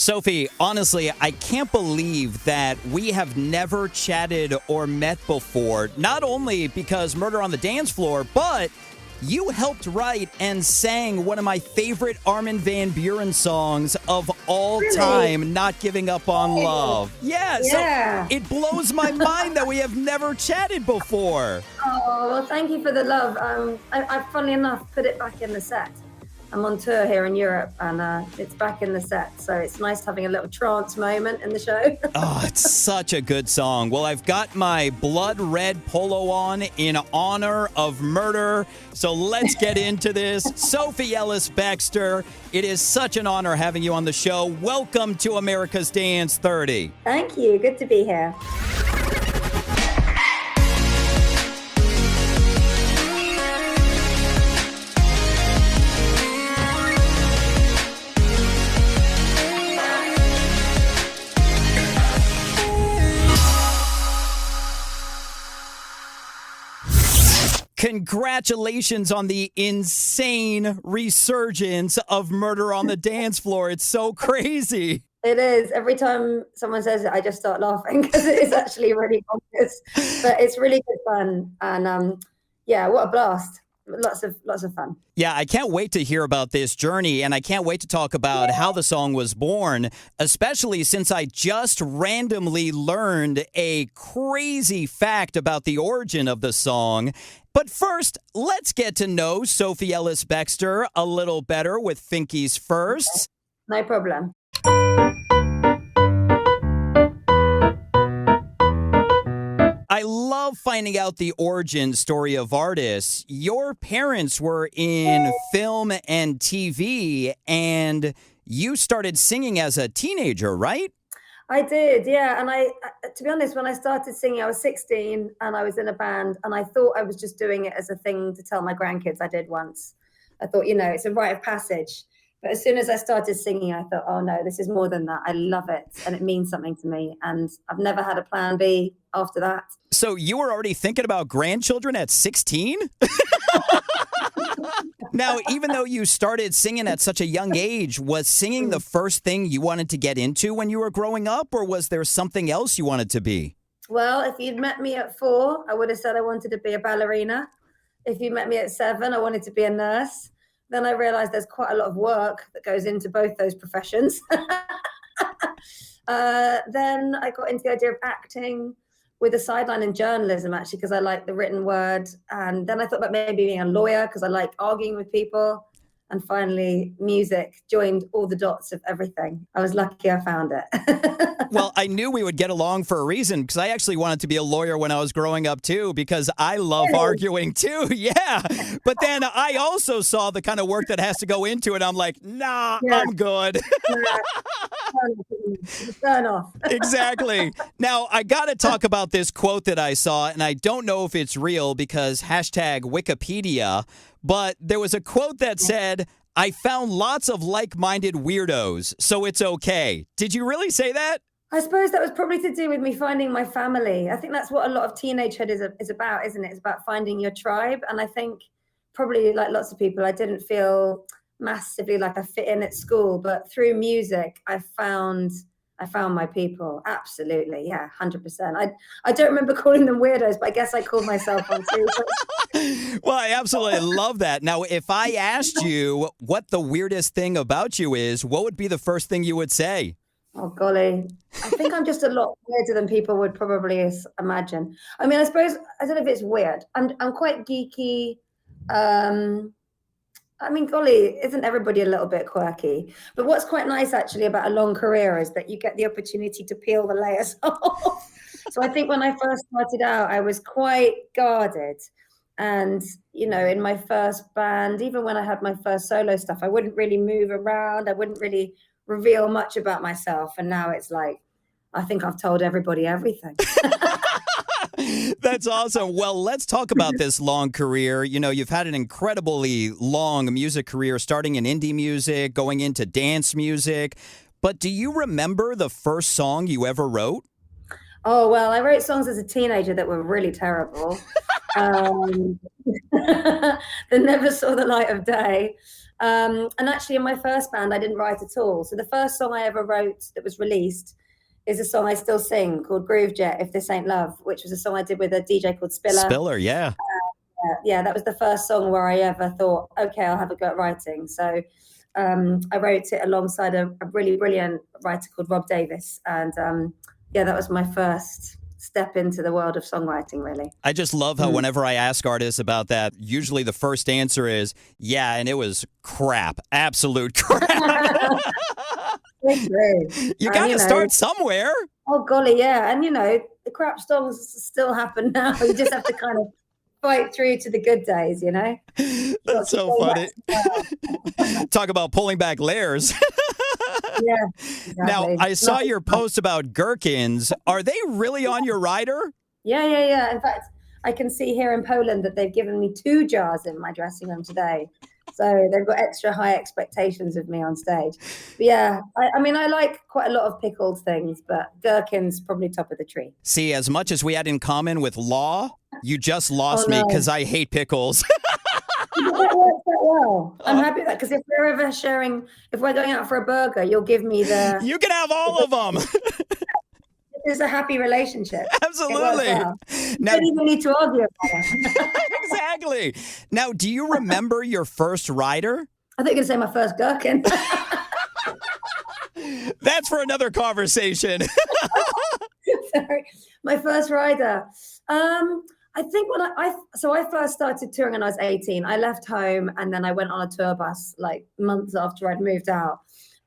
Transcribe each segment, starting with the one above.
Sophie, honestly, I can't believe that we have never chatted or met before. Not only because Murder on the Dance Floor, but you helped write and sang one of my favorite Armin van Buuren songs of all time, Not Giving Up on Love. Yeah, so it blows my mind that we have never chatted before. Oh, well, thank you for the love. I funnily enough, put it back in the set. I'm on tour here in Europe, and it's back in the set, so it's nice having a little trance moment in the show. Oh, it's such a good song. Well, I've got my blood red polo on in honor of murder, so let's get into this. Sophie Ellis-Bextor, it is such an honor having you on the show. Welcome to America's Dance 30. Thank you. Good to be here. Congratulations on the insane resurgence of Murder on the Dance Floor. It's so crazy. It is. Every time someone says it, I just start laughing because it is actually really bonkers. But it's really good fun. And yeah, what a blast. Lots of fun. Yeah, I can't wait to hear about this journey, and I can't wait to talk about how the song was born, especially since I just randomly learned a crazy fact about the origin of the song. But first, let's get to know Sophie Ellis-Bextor a little better with Finky's first. No problem. I love finding out the origin story of artists. Your parents were in film and TV, and you started singing as a teenager, right? I did, yeah. And to be honest, when I started singing, I was 16 and I was in a band, and I thought I was just doing it as a thing to tell my grandkids I did once. I thought, it's a rite of passage. But as soon as I started singing, I thought, oh no, this is more than that. I love it. And it means something to me. And I've never had a plan B after that. So you were already thinking about grandchildren at 16? Now, even though you started singing at such a young age, was singing the first thing you wanted to get into when you were growing up, or was there something else you wanted to be? Well, if you'd met me at 4, I would have said I wanted to be a ballerina. If you met me at 7, I wanted to be a nurse. Then I realized there's quite a lot of work that goes into both those professions. Then I got into the idea of acting with a sideline in journalism, actually, because I like the written word. And then I thought about maybe being a lawyer because I like arguing with people. And finally, music joined all the dots of everything. I was lucky I found it. Well, I knew we would get along for a reason, because I actually wanted to be a lawyer when I was growing up, too, because I love arguing, too. Yeah. But then I also saw the kind of work that has to go into it. I'm like, nah, I'm good. Turn off. Exactly. Now, I got to talk about this quote that I saw, and I don't know if it's real because hashtag Wikipedia, but there was a quote that said, I found lots of like-minded weirdos, so it's okay. Did you really say that? I suppose that was probably to do with me finding my family. I think that's what a lot of teenagehood is about, isn't it? It's about finding your tribe. And I think probably like lots of people, I didn't feel massively like I fit in at school, but through music, I found my people. Absolutely. Yeah, 100%. I don't remember calling them weirdos, but I guess I called myself one too. Well, I absolutely love that. Now, if I asked you what the weirdest thing about you is, what would be the first thing you would say? Oh, golly. I think I'm just a lot weirder than people would probably imagine. I mean, I suppose, I don't know if it's weird. I'm quite geeky. I mean, golly, isn't everybody a little bit quirky? But what's quite nice, actually, about a long career is that you get the opportunity to peel the layers off. So I think when I first started out, I was quite guarded. And, in my first band, even when I had my first solo stuff, I wouldn't really move around. I wouldn't really reveal much about myself. And now it's like, I think I've told everybody everything. That's awesome. Well, let's talk about this long career. You've had an incredibly long music career, starting in indie music, going into dance music. But do you remember the first song you ever wrote? Oh, well, I wrote songs as a teenager that were really terrible. They never saw the light of day. And actually, in my first band, I didn't write at all. So the first song I ever wrote that was released is a song I still sing called Groove Jet, If This Ain't Love, which was a song I did with a DJ called Spiller. Spiller, yeah. Yeah, that was the first song where I ever thought, okay, I'll have a go at writing. So I wrote it alongside a really brilliant writer called Rob Davis. And yeah, that was my first step into the world of songwriting, really. I just love how whenever I ask artists about that, usually the first answer is, yeah, and it was crap. Absolute crap. You got to start somewhere. Oh, golly, yeah. And, the crap songs still happen now. You just have to kind of fight through to the good days, That's so funny. Talk about pulling back layers. Yeah, exactly. Now, I saw your post about gherkins. Are they really on your rider? Yeah. In fact, I can see here in Poland that they've given me 2 jars in my dressing room today. So they've got extra high expectations of me on stage. But yeah, I mean, I like quite a lot of pickled things, but gherkins probably top of the tree. See, as much as we had in common with Law, you just lost me because I hate pickles. That works that well. I'm happy with that, because if we're going out for a burger, you'll give me the... You can have all of them. It's a happy relationship. Absolutely. Now, you don't even need to argue about it. Exactly. Now, do you remember your first rider? I think you're going to say my first gherkin. That's for another conversation. Sorry. My first rider. I think when I first started touring when I was 18. I left home and then I went on a tour bus like months after I'd moved out.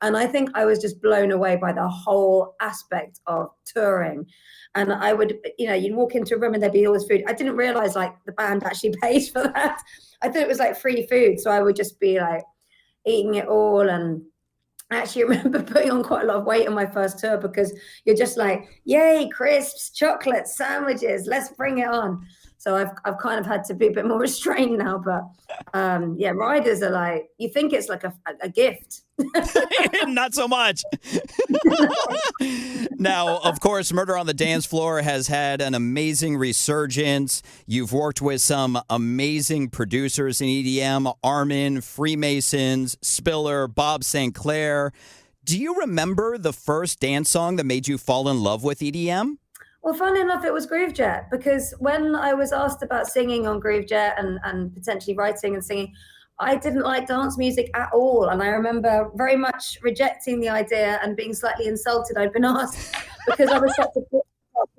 And I think I was just blown away by the whole aspect of touring. And I would, you'd walk into a room and there'd be all this food. I didn't realize like the band actually paid for that. I thought it was like free food. So I would just be like eating it all. And I actually remember putting on quite a lot of weight on my first tour, because you're just like, yay, crisps, chocolates, sandwiches, let's bring it on. So I've kind of had to be a bit more restrained now, but yeah, riders are like, you think it's like a gift. Not so much. Now, of course, Murder on the Dance Floor has had an amazing resurgence. You've worked with some amazing producers in EDM, Armin, Freemasons, Spiller, Bob St. Clair. Do you remember the first dance song that made you fall in love with EDM? Well, funnily enough, it was Groove Jet, because when I was asked about singing on Groove Jet and potentially writing and singing, I didn't like dance music at all. And I remember very much rejecting the idea and being slightly insulted I'd been asked, because I was such a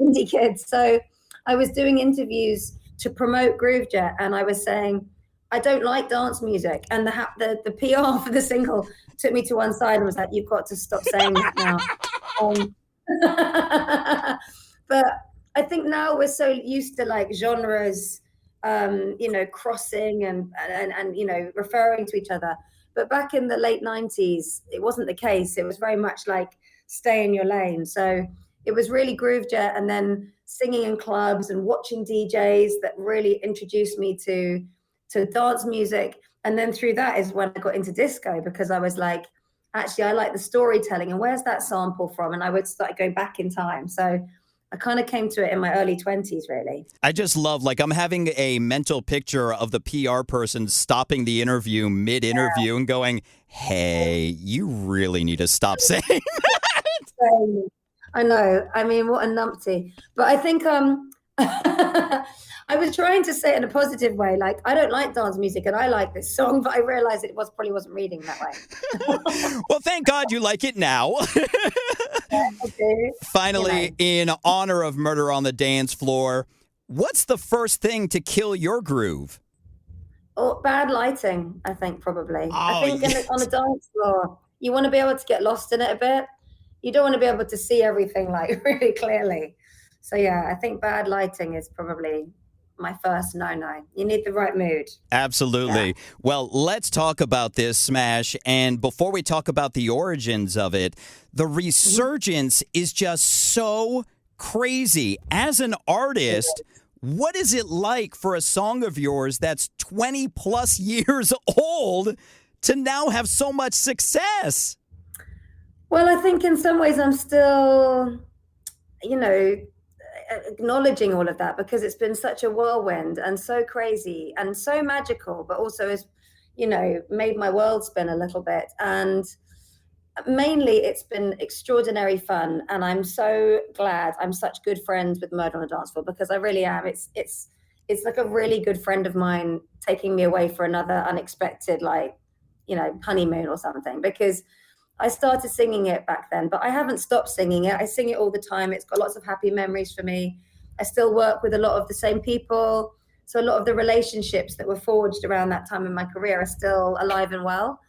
indie kid. So I was doing interviews to promote Groove Jet, and I was saying, I don't like dance music. And the PR for the single took me to one side and was like, you've got to stop saying that now. But I think now we're so used to like genres, crossing and referring to each other. But back in the late 90s, it wasn't the case. It was very much like stay in your lane. So it was really Groove Jet and then singing in clubs and watching DJs that really introduced me to dance music. And then through that is when I got into disco, because I was like, actually, I like the storytelling, and where's that sample from? And I would start going back in time. So I kind of came to it in my early 20s, really. I just love, like, I'm having a mental picture of the PR person stopping the interview mid-interview and going, hey, you really need to stop saying that. I know. I mean, what a numpty. But I think I was trying to say it in a positive way. Like, I don't like dance music and I like this song, but I realized it probably wasn't reading that way. Well, thank God you like it now. Okay. Finally, in honor of Murder on the Dance Floor, what's the first thing to kill your groove? Oh, bad lighting, I think, probably. Oh, I think yes. on a dance floor, you want to be able to get lost in it a bit. You don't want to be able to see everything like really clearly. So yeah, I think bad lighting is probably my first no-no. You need the right mood. Absolutely. Yeah. Well, let's talk about this smash. And before we talk about the origins of it, the resurgence is just so crazy. As an artist, what is it like for a song of yours that's 20 plus years old to now have so much success? Well, I think in some ways I'm still, acknowledging all of that, because it's been such a whirlwind and so crazy and so magical, but also as made my world spin a little bit. And mainly it's been extraordinary fun. And I'm so glad I'm such good friends with Murder on the Dance Floor, because I really am. It's like a really good friend of mine taking me away for another unexpected, honeymoon or something, because I started singing it back then, but I haven't stopped singing it. I sing it all the time. It's got lots of happy memories for me. I still work with a lot of the same people. So a lot of the relationships that were forged around that time in my career are still alive and well.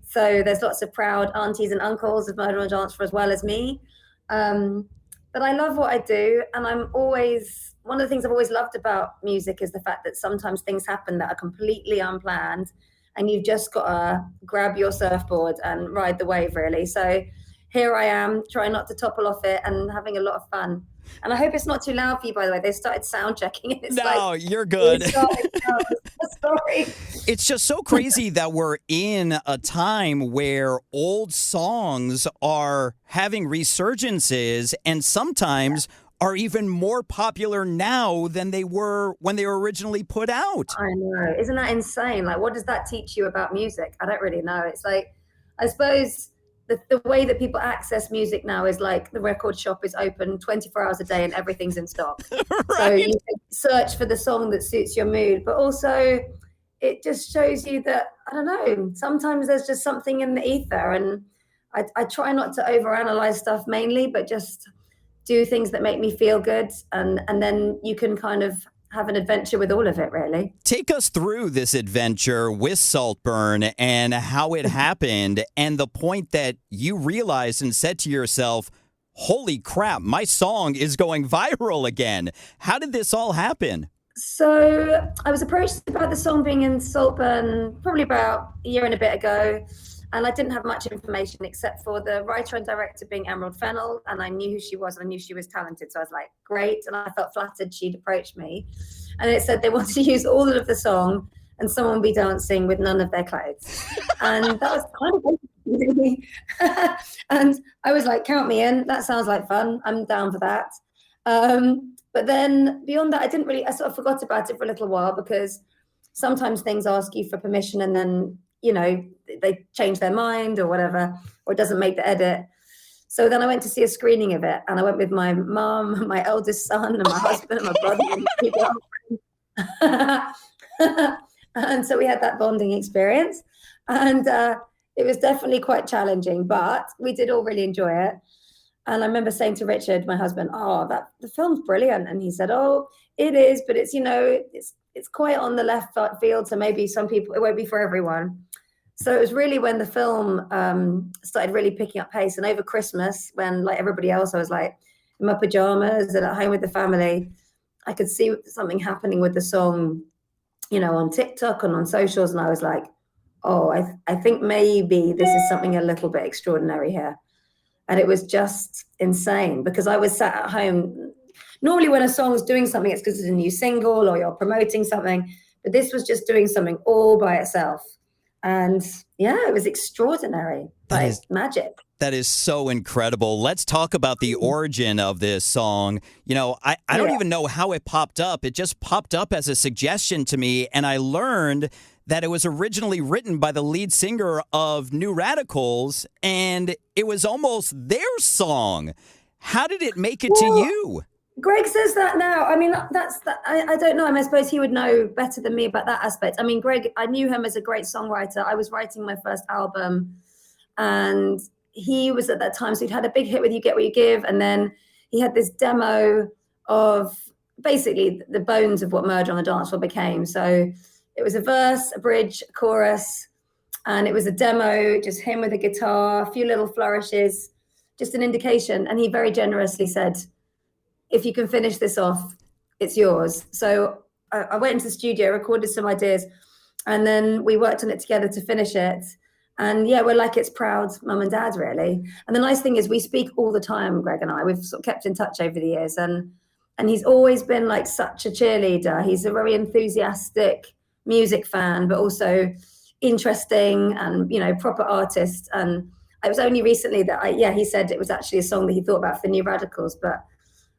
So there's lots of proud aunties and uncles of Murder on the Dance Floor as well as me. But I love what I do. And one of the things I've always loved about music is the fact that sometimes things happen that are completely unplanned, and you've just got to grab your surfboard and ride the wave, really. So here I am, trying not to topple off it and having a lot of fun. And I hope it's not too loud for you, by the way. They started sound checking. No, you're good. Sorry. It's just so crazy that we're in a time where old songs are having resurgences, and sometimes are even more popular now than they were when they were originally put out. I know. Isn't that insane? Like, what does that teach you about music? I don't really know. It's like, I suppose the way that people access music now is like the record shop is open 24 hours a day and everything's in stock. Right. So you can search for the song that suits your mood, but also it just shows you that, I don't know, sometimes there's just something in the ether. And I try not to overanalyze stuff mainly, but just do things that make me feel good. And then you can kind of have an adventure with all of it, really. Take us through this adventure with Saltburn and how it happened, and the point that you realized and said to yourself, holy crap, my song is going viral again. How did this all happen? So I was approached about the song being in Saltburn probably about a year and a bit ago. And I didn't have much information except for the writer and director being Emerald Fennell. And I knew who she was. And I knew she was talented. So I was like, great. And I felt flattered she'd approached me. And it said they wanted to use all of the song and someone would be dancing with none of their clothes. And that was kind of interesting. And I was like, count me in. That sounds like fun. I'm down for that. But then beyond that, I sort of forgot about it for a little while, because sometimes things ask you for permission and then, they change their mind or whatever, or it doesn't make the edit. So then I went to see a screening of it, and I went with my mum, my eldest son, and my husband, and my brother, and my and so we had that bonding experience, and it was definitely quite challenging, but we did all really enjoy it. And I remember saying to Richard, my husband, the film's brilliant. And he said, oh, it is, but it's, it's quite on the left field. So maybe some people, it won't be for everyone. So it was really when the film started really picking up pace. And over Christmas, when like everybody else, I was like in my pajamas and at home with the family, I could see something happening with the song, on TikTok and on socials. And I was like, I think maybe this is something a little bit extraordinary here. And it was just insane, because I was sat at home. Normally when a song is doing something, it's because it's a new single or you're promoting something. But this was just doing something all by itself. And yeah, it was extraordinary. Like magic. That is so incredible. Let's talk about the origin of this song. I don't even know how it popped up. It just popped up as a suggestion to me. And I learned that it was originally written by the lead singer of New Radicals, and it was almost their song. How did it make it to you? Greg says that now. I mean, I don't know. I suppose he would know better than me about that aspect. I mean, Greg, I knew him as a great songwriter. I was writing my first album, and he was at that time. So he'd had a big hit with You Get What You Give. And then he had this demo of basically the bones of what Murder on the Dance Floor became. So it was a verse, a bridge, a chorus, and it was a demo, just him with a guitar, a few little flourishes, just an indication. And he very generously said, if you can finish this off, it's yours. So I went into the studio, recorded some ideas, and then we worked on it together to finish it. And yeah, we're like its proud mum and dad, really. And the nice thing is we speak all the time, Greg and I. We've sort of kept in touch over the years. And he's always been like such a cheerleader. He's a very enthusiastic music fan, but also interesting and, proper artist. And it was only recently that he said it was actually a song that he thought about for New Radicals. But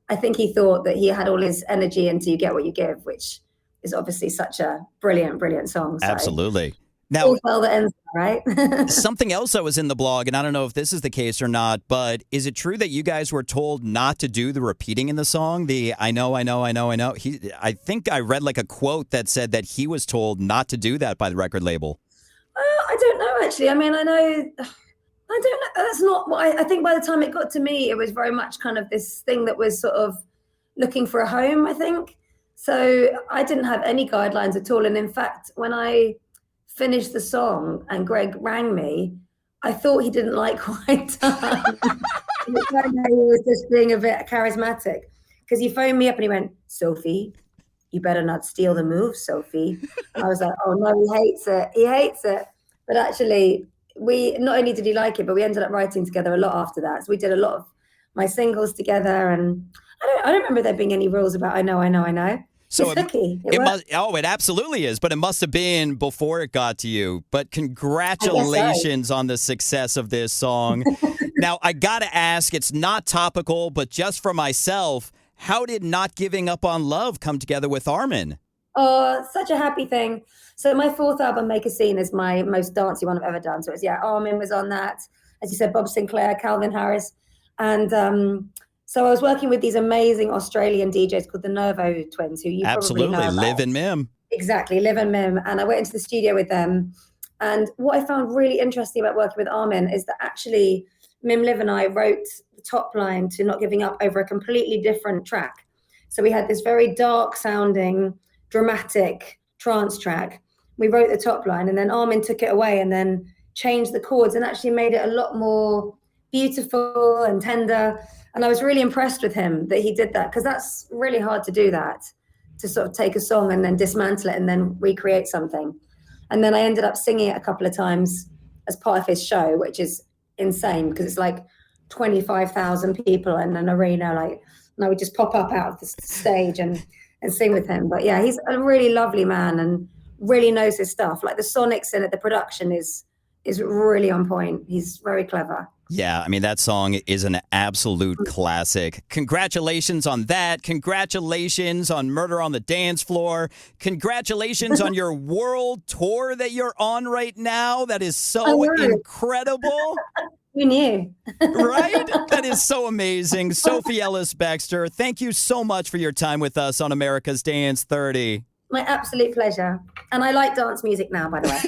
I think he thought that he had all his energy into You Get What You Give, which is obviously such a brilliant, brilliant song. So. Absolutely. Now, All fell that ends, right? something else that was in the blog, and I don't know if this is the case or not, but is it true that you guys were told not to do the repeating in the song? The I know. I think I read like a quote that said that he was told not to do that by the record label. I don't know, actually. I mean, I don't know. That's not what I think. By the time it got to me, it was very much kind of this thing that was sort of looking for a home, I think. So I didn't have any guidelines at all. And in fact, when I finished the song and Greg rang me, I thought he didn't like what I'd done. He was just being a bit charismatic, because he phoned me up and he went, "Sophie, you better not steal the move, Sophie." And I was like, "Oh no, he hates it. He hates it." But actually, we not only did he like it, but we ended up writing together a lot after that. So we did a lot of my singles together, and I don't remember there being any rules about I know. So it absolutely is, but it must have been before it got to you. But congratulations on the success of this song. Now, I got to ask, it's not topical, but just for myself, how did Not Giving Up on Love come together with Armin? Oh, such a happy thing. So my fourth album, Make a Scene, is my most dancey one I've ever done. So it's, Armin was on that. As you said, Bob Sinclair, Calvin Harris. And so I was working with these amazing Australian DJs called the Nervo Twins, who you probably know about. Liv and Mim. Exactly, Liv and Mim. And I went into the studio with them. And what I found really interesting about working with Armin is that actually Mim, Liv and I wrote the top line to Not Giving Up over a completely different track. So we had this very dark sounding, dramatic trance track. We wrote the top line, and then Armin took it away and then changed the chords and actually made it a lot more beautiful and tender. And I was really impressed with him that he did that, because that's really hard to do that, to sort of take a song and then dismantle it and then recreate something. And then I ended up singing it a couple of times as part of his show, which is insane because it's like 25,000 people in an arena. Like, and I would just pop up out of the stage and sing with him. But yeah, he's a really lovely man and really knows his stuff. Like the sonics in it, the production is really on point. He's very clever. Yeah, I mean, that song is an absolute classic. Congratulations on that. Congratulations on Murder on the Dance Floor. Congratulations on your world tour that you're on right now. That is so incredible. You knew. Right? That is so amazing. Sophie Ellis-Bextor, thank you so much for your time with us on America's Dance 30. My absolute pleasure. And I like dance music now, by the way.